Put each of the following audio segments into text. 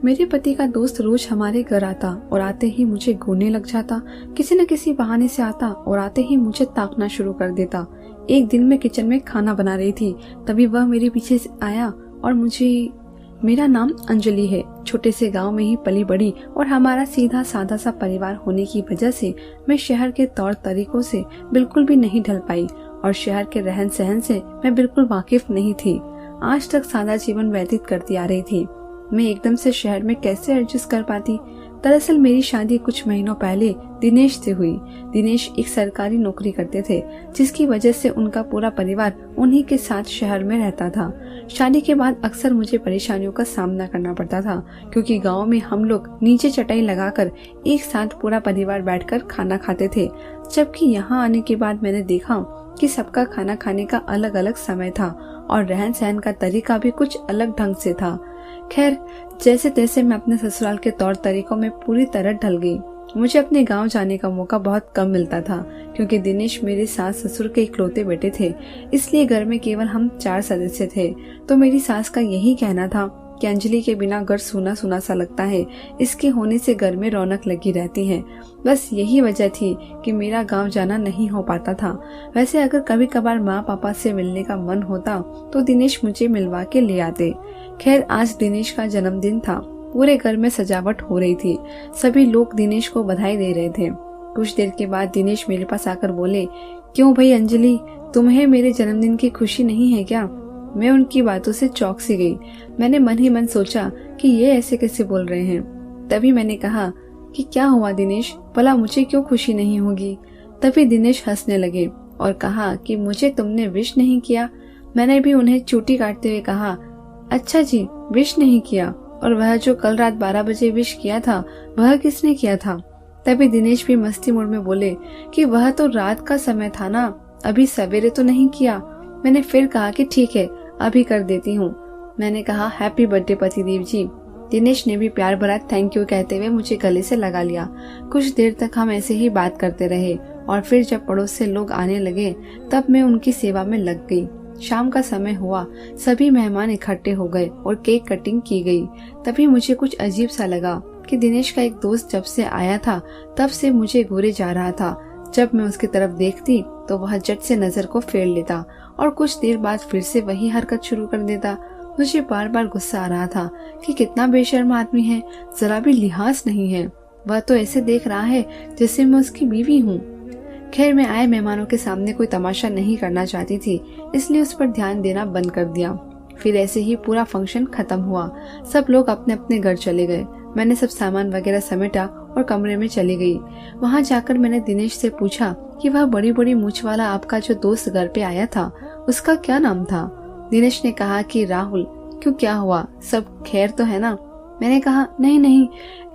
मेरे पति का दोस्त रोज हमारे घर आता और आते ही मुझे घूरने लग जाता। किसी न किसी बहाने से आता और आते ही मुझे ताकना शुरू कर देता। एक दिन मैं किचन में खाना बना रही थी, तभी वह मेरे पीछे से आया और मेरा नाम अंजलि है। छोटे से गांव में ही पली बड़ी और हमारा सीधा साधा सा परिवार होने की वजह से मैं शहर के तौर तरीकों से बिल्कुल भी नहीं ढल पाई और शहर के रहन सहन से मैं बिल्कुल वाकिफ नहीं थी। आज तक सादा जीवन व्यतीत करती आ रही थी। मैं एकदम से शहर में कैसे एडजस्ट कर पाती। दरअसल मेरी शादी कुछ महीनों पहले दिनेश से हुई। दिनेश एक सरकारी नौकरी करते थे, जिसकी वजह से उनका पूरा परिवार उन्हीं के साथ शहर में रहता था। शादी के बाद अक्सर मुझे परेशानियों का सामना करना पड़ता था, क्योंकि गांव में हम लोग नीचे चटाई लगाकर एक साथ पूरा परिवार बैठकर खाना खाते थे, जबकि यहाँ आने के बाद मैंने देखा कि सबका खाना खाने का अलग अलग समय था और रहन सहन का तरीका भी कुछ अलग ढंग से था। खैर, जैसे तैसे मैं अपने ससुराल के तौर तरीकों में पूरी तरह ढल गई। मुझे अपने गांव जाने का मौका बहुत कम मिलता था, क्योंकि दिनेश मेरे सास ससुर के इकलौते बेटे थे, इसलिए घर में केवल हम 4 सदस्य थे। तो मेरी सास का यही कहना था कि अंजलि के बिना घर सूना सूना सा लगता है, इसके होने से घर में रौनक लगी रहती है। बस यही वजह थी कि मेरा गांव जाना नहीं हो पाता था। वैसे अगर कभी कभार माँ पापा से मिलने का मन होता तो दिनेश मुझे मिलवा के ले आते। खैर, आज दिनेश का जन्मदिन था। पूरे घर में सजावट हो रही थी। सभी लोग दिनेश को बधाई दे रहे थे। कुछ देर के बाद दिनेश मेरे पास आकर बोले, क्यों भाई अंजलि, तुम्हें मेरे जन्मदिन की खुशी नहीं है क्या? मैं उनकी बातों से चौंक सी गई। मैंने मन ही मन सोचा कि ये ऐसे कैसे बोल रहे हैं। तभी मैंने कहा कि क्या हुआ दिनेश, भला मुझे क्यों खुशी नहीं होगी? तभी दिनेश हंसने लगे और कहा कि मुझे तुमने विश नहीं किया। मैंने भी उन्हें चूटी काटते हुए कहा, अच्छा जी, विश नहीं किया? और वह जो कल रात 12 बजे विश किया था, वह किसने किया था? तभी दिनेश भी मस्ती मूड में बोले कि वह तो रात का समय था ना, अभी सवेरे तो नहीं किया। मैंने फिर कहा कि ठीक है, अभी कर देती हूँ। मैंने कहा, हैप्पी बर्थडे पतिदेव जी। दिनेश ने भी प्यार भरा थैंक यू कहते हुए मुझे गले से लगा लिया। कुछ देर तक हम ऐसे ही बात करते रहे और फिर जब पड़ोस से लोग आने लगे तब मैं उनकी सेवा में लग गई। शाम का समय हुआ, सभी मेहमान इकट्ठे हो गए और केक कटिंग की गई। तभी मुझे कुछ अजीब सा लगा कि दिनेश का एक दोस्त जब से आया था तब से मुझे घूरे जा रहा था। जब मैं उसकी तरफ देखती तो वह झट से नजर को फेर लेता और कुछ देर बाद फिर से वही हरकत शुरू कर देता। मुझे बार बार गुस्सा आ रहा था कि कितना बेशर्म आदमी है, जरा भी लिहाज नहीं है। वह तो ऐसे देख रहा है जैसे मैं उसकी बीवी हूँ। खैर, मैं आए मेहमानों के सामने कोई तमाशा नहीं करना चाहती थी, इसलिए उस पर ध्यान देना बंद कर दिया। फिर ऐसे ही पूरा फंक्शन खत्म हुआ। सब लोग अपने अपने घर चले गए। मैंने सब सामान वगैरह समेटा और कमरे में चली गई। वहाँ जाकर मैंने दिनेश से पूछा कि वह बड़ी बड़ी मूछ वाला आपका जो दोस्त घर पे आया था, उसका क्या नाम था? दिनेश ने कहा कि राहुल। क्यों, क्या हुआ? सब खैर तो है ना? मैंने कहा, नहीं नहीं,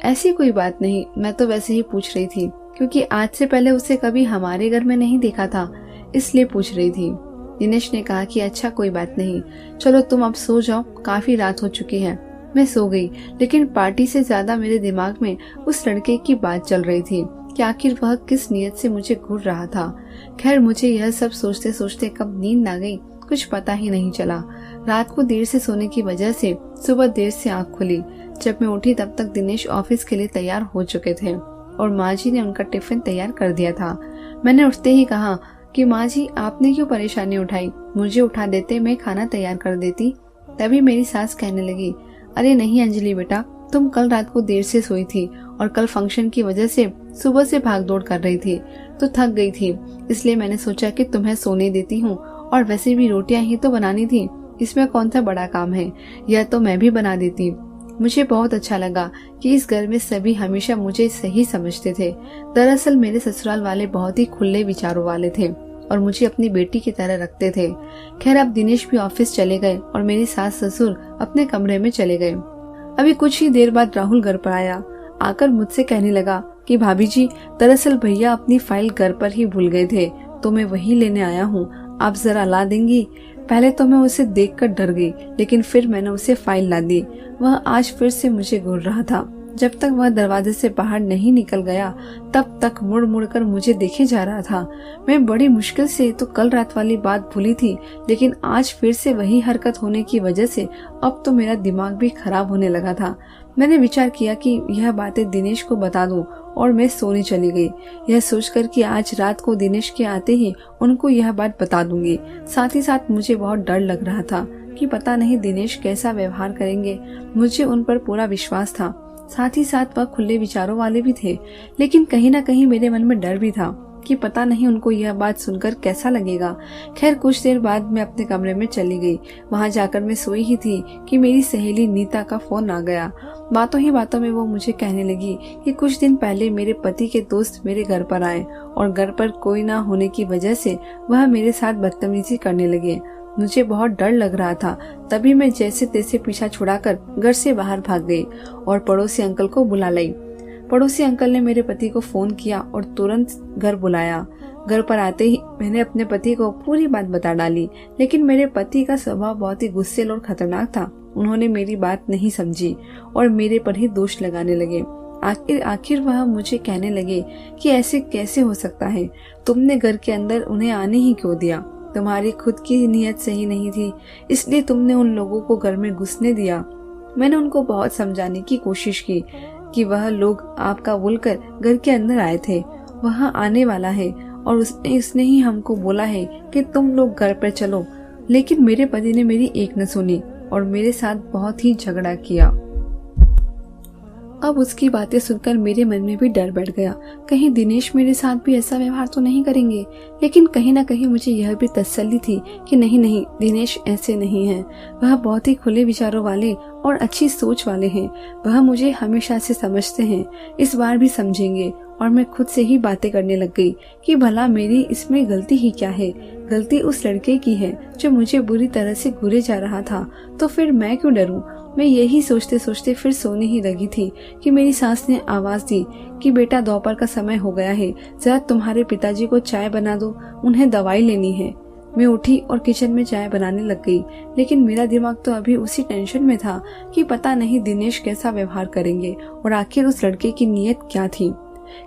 ऐसी कोई बात नहीं, मैं तो वैसे ही पूछ रही थी, क्योंकि आज से पहले उसे कभी हमारे घर में नहीं देखा था, इसलिए पूछ रही थी। दिनेश ने कहा कि अच्छा कोई बात नहीं, चलो तुम अब सो जाओ, काफी रात हो चुकी है। मैं सो गई, लेकिन पार्टी से ज्यादा मेरे दिमाग में उस लड़के की बात चल रही थी कि आखिर वह किस नियत से मुझे घूर रहा था। खैर, मुझे यह सब सोचते सोचते कब नींद आ गई कुछ पता ही नहीं चला। रात को देर से सोने की वजह से सुबह देर से आँख खुली। जब मैं उठी तब तक दिनेश ऑफिस के लिए तैयार हो चुके थे और माँ जी ने उनका टिफिन तैयार कर दिया था। मैंने उठते ही कहा कि माँ जी, आपने क्यों परेशानी उठाई, मुझे उठा देते, मैं खाना तैयार कर देती। तभी मेरी सास कहने लगी, अरे नहीं अंजलि बेटा, तुम कल रात को देर से सोई थी और कल फंक्शन की वजह से सुबह से भाग दौड़ कर रही थी तो थक गई थी, इसलिए मैंने सोचा कि तुम्हें सोने देती हूँ। और वैसे भी रोटियां ही तो बनानी थी, इसमें कौन सा बड़ा काम है, यह तो मैं भी बना देती। मुझे बहुत अच्छा लगा कि इस घर में सभी हमेशा मुझे सही समझते थे। दरअसल मेरे ससुराल वाले बहुत ही खुले विचारों वाले थे और मुझे अपनी बेटी की तरह रखते थे। खैर, अब दिनेश भी ऑफिस चले गए और मेरी सास ससुर अपने कमरे में चले गए। अभी कुछ ही देर बाद राहुल घर पर आया। आकर मुझसे कहने लगा कि भाभी जी, दरअसल भैया अपनी फाइल घर पर ही भूल गए थे, तो मैं वही लेने आया हूँ, आप जरा ला देंगी? पहले तो मैं उसे देखकर डर गई, लेकिन फिर मैंने उसे फाइल ला दी। वह आज फिर से मुझे घूर रहा था। जब तक वह दरवाजे से बाहर नहीं निकल गया तब तक मुड़ मुड़ कर मुझे देखे जा रहा था। मैं बड़ी मुश्किल से तो कल रात वाली बात भूली थी, लेकिन आज फिर से वही हरकत होने की वजह से अब तो मेरा दिमाग भी खराब होने लगा था। मैंने विचार किया कि यह बातें दिनेश को बता दूं और मैं सोने चली गई, यह सोचकर कि आज रात को दिनेश के आते ही उनको यह बात बता दूंगी। साथ ही साथ मुझे बहुत डर लग रहा था कि पता नहीं दिनेश कैसा व्यवहार करेंगे। मुझे उन पर पूरा विश्वास था, साथ ही साथ वह खुले विचारों वाले भी थे, लेकिन कहीं न कहीं मेरे मन में डर भी था कि पता नहीं उनको यह बात सुनकर कैसा लगेगा। खैर कुछ देर बाद मैं अपने कमरे में चली गई। वहां जाकर मैं सोई ही थी कि मेरी सहेली नीता का फोन आ गया। बातों ही बातों में वो मुझे कहने लगी कि कुछ दिन पहले मेरे पति के दोस्त मेरे घर पर आए और घर पर कोई ना होने की वजह से वह मेरे साथ बदतमीजी करने लगे। मुझे बहुत डर लग रहा था, तभी मैं जैसे तैसे पीछा छुड़ाकर घर से बाहर भाग गई और पड़ोसी अंकल को बुला लाई। पड़ोसी अंकल ने मेरे पति को फोन किया और तुरंत घर बुलाया। घर पर आते ही मैंने अपने पति को पूरी बात बता डाली, लेकिन मेरे पति का स्वभाव बहुत ही गुस्सैल और खतरनाक था। उन्होंने मेरी बात नहीं समझी और मेरे पर ही दोष लगाने लगे। आखिर वह मुझे कहने लगे कि ऐसे कैसे हो सकता है, तुमने घर के अंदर उन्हें आने ही क्यों दिया, तुम्हारी खुद की नीयत सही नहीं थी, इसलिए तुमने उन लोगों को घर में घुसने दिया। मैंने उनको बहुत समझाने की कोशिश की कि वह लोग आपका बोलकर घर के अंदर आए थे, वह आने वाला है और उसने ही हमको बोला है कि तुम लोग घर पर चलो, लेकिन मेरे पति ने मेरी एक न सुनी और मेरे साथ बहुत ही झगड़ा किया। अब उसकी बातें सुनकर मेरे मन में भी डर बैठ गया, कहीं दिनेश मेरे साथ भी ऐसा व्यवहार तो नहीं करेंगे। लेकिन कहीं ना कहीं मुझे यह भी तसल्ली थी कि नहीं, दिनेश ऐसे नहीं है, वह बहुत ही खुले विचारों वाले और अच्छी सोच वाले हैं। वह मुझे हमेशा से समझते हैं, इस बार भी समझेंगे। और मैं खुद से ही बातें करने लग गई कि भला मेरी इसमें गलती ही क्या है। गलती उस लड़के की है जो मुझे बुरी तरह से घूरे जा रहा था, तो फिर मैं क्यों डरूं। मैं यही सोचते सोचते फिर सोने ही लगी थी कि मेरी सास ने आवाज दी कि बेटा दोपहर का समय हो गया है, जरा तुम्हारे पिताजी को चाय बना दो, उन्हें दवाई लेनी है। मैं उठी और किचन में चाय बनाने लग गई, लेकिन मेरा दिमाग तो अभी उसी टेंशन में था कि पता नहीं दिनेश कैसा व्यवहार करेंगे और आखिर उस लड़के की नीयत क्या थी।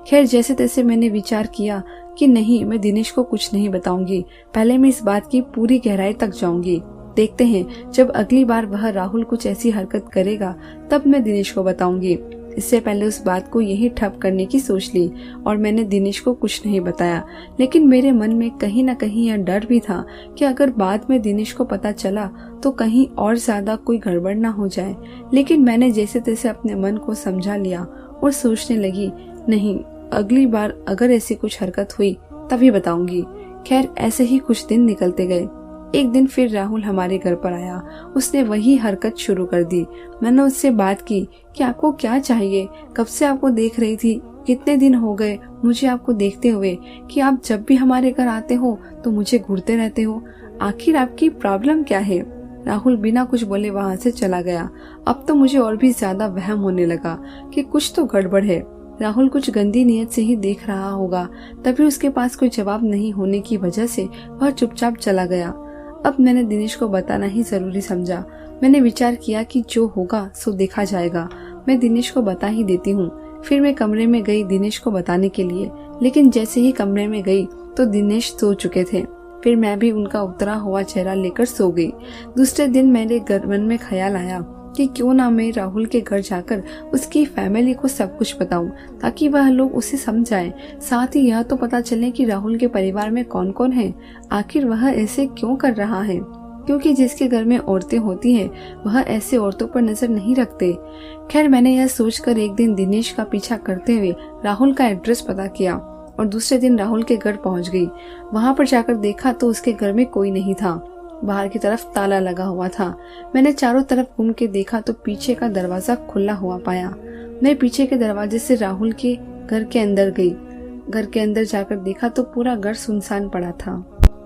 खैर जैसे तैसे मैंने विचार किया कि नहीं, मैं दिनेश को कुछ नहीं बताऊंगी, पहले मैं इस बात की पूरी गहराई तक जाऊंगी। देखते हैं, जब अगली बार वह राहुल कुछ ऐसी हरकत करेगा तब मैं दिनेश को बताऊंगी। इससे पहले उस बात को यही ठप करने की सोच ली और मैंने दिनेश को कुछ नहीं बताया। लेकिन मेरे मन में कहीं न कहीं यह डर भी था कि अगर बाद में दिनेश को पता चला तो कहीं और ज्यादा कोई गड़बड़ ना हो जाए। लेकिन मैंने जैसे तैसे अपने मन को समझा लिया और सोचने लगी, नहीं, अगली बार अगर ऐसी कुछ हरकत हुई तभी बताऊंगी। खैर ऐसे ही कुछ दिन निकलते गए। एक दिन फिर राहुल हमारे घर पर आया। उसने वही हरकत शुरू कर दी। मैंने उससे बात की कि आपको क्या चाहिए, कब से आपको देख रही थी, कितने दिन हो गए मुझे आपको देखते हुए कि आप जब भी हमारे घर आते हो तो मुझे घूरते रहते हो, आखिर आपकी प्रॉब्लम क्या है। राहुल बिना कुछ बोले वहाँ से चला गया। अब तो मुझे और भी ज्यादा वहम होने लगा कि कुछ तो गड़बड़ है। राहुल कुछ गंदी नीयत से ही देख रहा होगा, तभी उसके पास कोई जवाब नहीं होने की वजह से वह चुपचाप चला गया। अब मैंने दिनेश को बताना ही जरूरी समझा। मैंने विचार किया कि जो होगा सो देखा जाएगा, मैं दिनेश को बता ही देती हूँ। फिर मैं कमरे में गई दिनेश को बताने के लिए, लेकिन जैसे ही कमरे में गई तो दिनेश सो चुके थे। फिर मैं भी उनका उतरा हुआ चेहरा लेकर सो गई। दूसरे दिन मेरे मन में ख्याल आया कि क्यों ना मैं राहुल के घर जाकर उसकी फैमिली को सब कुछ बताऊं, ताकि वह लोग उसे समझाएं। साथ ही यह तो पता चले कि राहुल के परिवार में कौन कौन है, आखिर वह ऐसे क्यों कर रहा है, क्योंकि जिसके घर में औरतें होती हैं वह ऐसे औरतों पर नजर नहीं रखते। खैर मैंने यह सोचकर एक दिन दिनेश का पीछा करते हुए राहुल का एड्रेस पता किया और दूसरे दिन राहुल के घर पहुंच गई। वहां पर जाकर देखा तो उसके घर में कोई नहीं था, बाहर की तरफ ताला लगा हुआ था। मैंने चारों तरफ घूम के देखा तो पीछे का दरवाजा खुला हुआ पाया। मैं पीछे के दरवाजे से राहुल के घर के अंदर गई। घर के अंदर जाकर देखा तो पूरा घर सुनसान पड़ा था,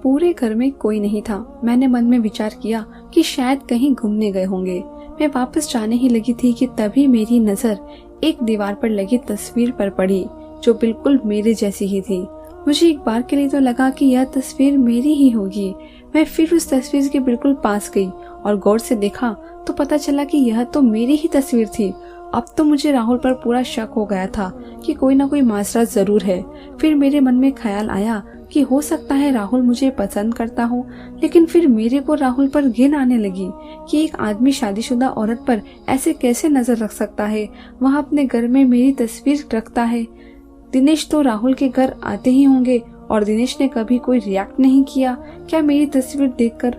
पूरे घर में कोई नहीं था। मैंने मन में विचार किया कि शायद कहीं घूमने गए होंगे। मैं वापस जाने ही लगी थी कि तभी मेरी नजर एक दीवार पर लगी तस्वीर पर पड़ी जो बिल्कुल मेरे जैसी ही थी। मुझे एक बार के लिए तो लगा कि यह तस्वीर मेरी ही होगी। मैं फिर उस तस्वीर के बिल्कुल पास गई और गौर से देखा तो पता चला कि यह तो मेरी ही तस्वीर थी। अब तो मुझे राहुल पर पूरा शक हो गया था कि कोई ना कोई माजरा जरूर है। फिर मेरे मन में ख्याल आया कि हो सकता है राहुल मुझे पसंद करता हो, लेकिन फिर मेरे को राहुल पर घिन आने लगी कि एक आदमी शादीशुदा औरत पर ऐसे कैसे नजर रख सकता है, वहाँ अपने घर में मेरी तस्वीर रखता है। दिनेश तो राहुल के घर आते ही होंगे और दिनेश ने कभी कोई रिएक्ट नहीं किया क्या मेरी तस्वीर देखकर।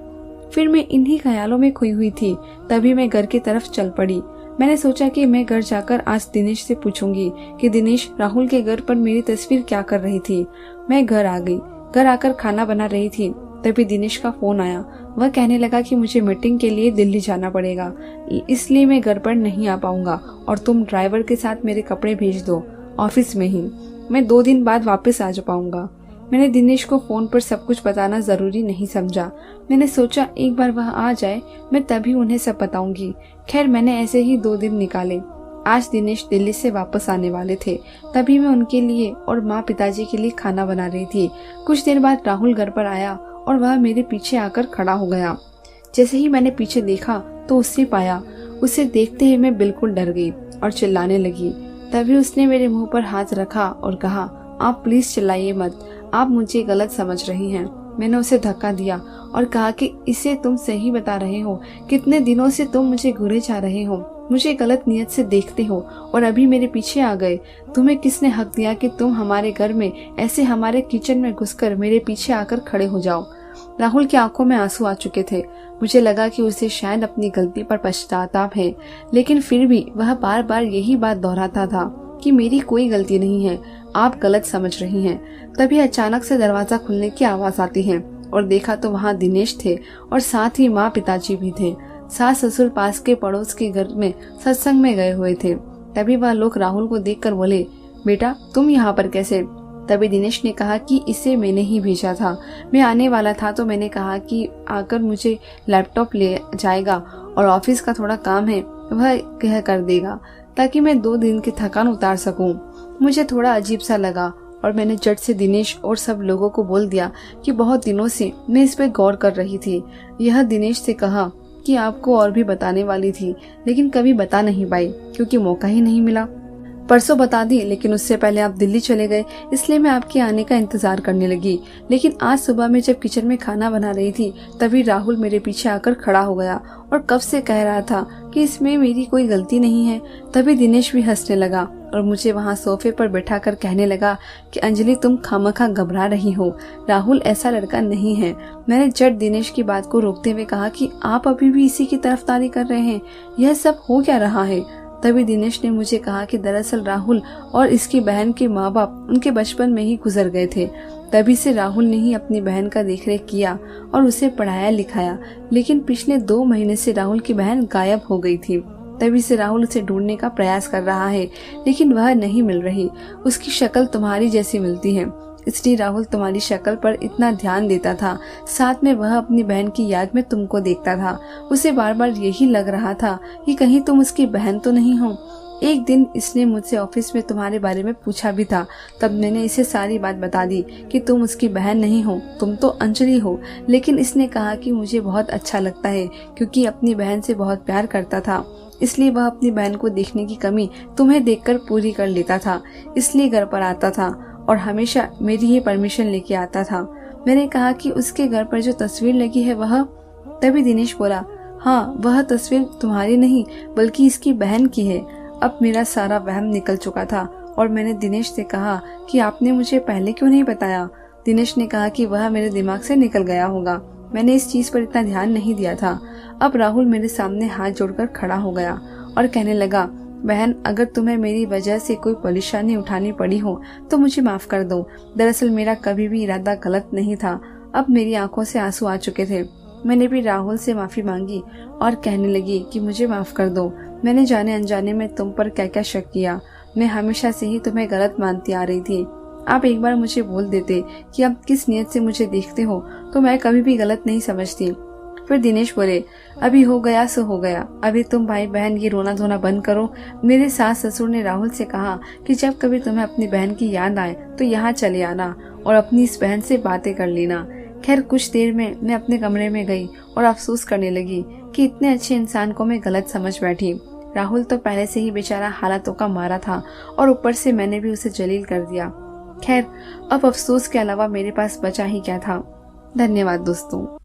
फिर मैं इन्हीं ख्यालों में खोई हुई थी, तभी मैं घर की तरफ चल पड़ी। मैंने सोचा कि मैं घर जाकर आज दिनेश से पूछूंगी कि दिनेश राहुल के घर पर मेरी तस्वीर क्या कर रही थी। मैं घर आ गई। घर आकर खाना बना रही थी, तभी दिनेश का फोन आया। वह कहने लगा कि मुझे मीटिंग के लिए दिल्ली जाना पड़ेगा, इसलिए मैं घर पर नहीं आ पाऊंगा और तुम ड्राइवर के साथ मेरे कपड़े भेज दो ऑफिस में ही। मैं 2 दिन बाद वापस आ जा पाऊंगा। मैंने दिनेश को फोन पर सब कुछ बताना जरूरी नहीं समझा। मैंने सोचा एक बार वह आ जाए मैं तभी उन्हें सब बताऊंगी। खैर मैंने ऐसे ही 2 दिन निकाले। आज दिनेश दिल्ली से वापस आने वाले थे, तभी मैं उनके लिए और माँ पिताजी के लिए खाना बना रही थी। कुछ देर बाद राहुल घर पर आया और वह मेरे पीछे आकर खड़ा हो गया। जैसे ही मैंने पीछे देखा तो उससे पाया। उसे देखते ही मैं बिल्कुल डर गई और चिल्लाने लगी। तभी उसने मेरे मुंह पर हाथ रखा और कहा, आप प्लीज चिल्लाइए मत, आप मुझे गलत समझ रही हैं। मैंने उसे धक्का दिया और कहा कि इसे तुम सही बता रहे हो, कितने दिनों से तुम मुझे घूरे जा रहे हो, मुझे गलत नियत से देखते हो और अभी मेरे पीछे आ गए। तुम्हें किसने हक दिया कि तुम हमारे घर में ऐसे हमारे किचन में घुसकर मेरे पीछे आकर खड़े हो जाओ। राहुल की आंखों में आंसू आ चुके थे। मुझे लगा कि उसे शायद अपनी गलती पर पश्चाताप है, लेकिन फिर भी वह बार बार यही बात दोहराता था कि मेरी कोई गलती नहीं है, आप गलत समझ रही हैं। तभी अचानक से दरवाजा खुलने की आवाज आती है और देखा तो वहाँ दिनेश थे और साथ ही माँ पिताजी भी थे। सास ससुर पास के पड़ोस के घर में सत्संग में गए हुए थे। तभी वह लोग राहुल को देखकर बोले, बेटा तुम यहाँ पर कैसे? तभी दिनेश ने कहा कि इसे मैंने ही भेजा था, मैं आने वाला था तो मैंने कहा कि आकर मुझे लैपटॉप ले जाएगा और ऑफिस का थोड़ा काम है वह कह कर देगा ताकि मैं 2 दिन की थकान उतार सकूं। मुझे थोड़ा अजीब सा लगा और मैंने झट से दिनेश और सब लोगों को बोल दिया कि बहुत दिनों से मैं इस पर गौर कर रही थी। यह दिनेश से कहा कि आपको और भी बताने वाली थी, लेकिन कभी बता नहीं पाई क्योंकि मौका ही नहीं मिला। परसों बता दी, लेकिन उससे पहले आप दिल्ली चले गए, इसलिए मैं आपके आने का इंतजार करने लगी। लेकिन आज सुबह मैं जब किचन में खाना बना रही थी तभी राहुल मेरे पीछे आकर खड़ा हो गया और कब से कह रहा था कि इसमें मेरी कोई गलती नहीं है। तभी दिनेश भी हंसने लगा और मुझे वहाँ सोफे पर बैठाकर कहने लगा कि अंजलि तुम खामखा घबरा रही हो, राहुल ऐसा लड़का नहीं है। मैंने झट दिनेश की बात को रोकते हुए कहा कि आप अभी भी इसी की तरफदारी कर रहे हैं, यह सब हो क्या रहा है? तभी दिनेश ने मुझे कहा कि दरअसल राहुल और इसकी बहन के माँ बाप उनके बचपन में ही गुजर गए थे। तभी से राहुल ने ही अपनी बहन का देखरेख किया और उसे पढ़ाया लिखाया, लेकिन पिछले 2 महीने से राहुल की बहन गायब हो गई थी। तभी से राहुल उसे ढूंढने का प्रयास कर रहा है, लेकिन वह नहीं मिल रही। उसकी शक्ल तुम्हारी जैसी मिलती है, इसलिए राहुल तुम्हारी शक्ल पर इतना ध्यान देता था। साथ में वह अपनी बहन की याद में तुमको देखता था। उसे बार बार यही लग रहा था कि कहीं तुम उसकी बहन तो नहीं हो। एक दिन इसने मुझसे ऑफिस में तुम्हारे बारे में पूछा भी था, तब मैंने इसे सारी बात बता दी कि तुम उसकी बहन नहीं हो, तुम तो अंजलि हो। लेकिन इसने कहा कि मुझे बहुत अच्छा लगता है क्योंकि अपनी बहन से बहुत प्यार करता था, इसलिए वह अपनी बहन को देखने की कमी तुम्हें देखकर पूरी कर लेता था, इसलिए घर पर आता था और हमेशा मेरी ही परमिशन लेके आता था। मैंने कहा कि उसके घर पर जो तस्वीर लगी है वह। तभी दिनेश बोला, हाँ वह तस्वीर तुम्हारी नहीं बल्कि इसकी बहन की है। अब मेरा सारा वहम निकल चुका था और मैंने दिनेश से कहा कि आपने मुझे पहले क्यों नहीं बताया। दिनेश ने कहा कि वह मेरे दिमाग से निकल गया होगा, मैंने इस चीज पर इतना ध्यान नहीं दिया था। अब राहुल मेरे सामने हाथ जोड़कर खड़ा हो गया और कहने लगा, बहन अगर तुम्हें मेरी वजह से कोई परेशानी उठानी पड़ी हो तो मुझे माफ कर दो। दरअसल मेरा कभी भी इरादा गलत नहीं था। अब मेरी आंखों से आंसू आ चुके थे। मैंने भी राहुल से माफी मांगी और कहने लगी कि मुझे माफ कर दो, मैंने जाने अनजाने में तुम पर क्या क्या शक किया। मैं हमेशा से ही तुम्हें गलत मानती आ रही थी। आप एक बार मुझे बोल देते कि आप किस नियत से मुझे देखते हो तो मैं कभी भी गलत नहीं समझती। फिर दिनेश बोले, अभी हो गया सो हो गया, अभी तुम भाई बहन ये रोना धोना बंद करो। मेरे सास ससुर ने राहुल से कहा कि जब कभी तुम्हें अपनी बहन की याद आए तो यहाँ चले आना और अपनी इस बहन से बातें कर लेना। खैर कुछ देर में मैं अपने कमरे में गई और अफसोस करने लगी कि इतने अच्छे इंसान को मैं गलत समझ बैठी। राहुल तो पहले से ही बेचारा हालातों का मारा था और ऊपर से मैंने भी उसे जलील कर दिया। खैर, अब अफसोस के अलावा मेरे पास बचा ही क्या था। धन्यवाद दोस्तों।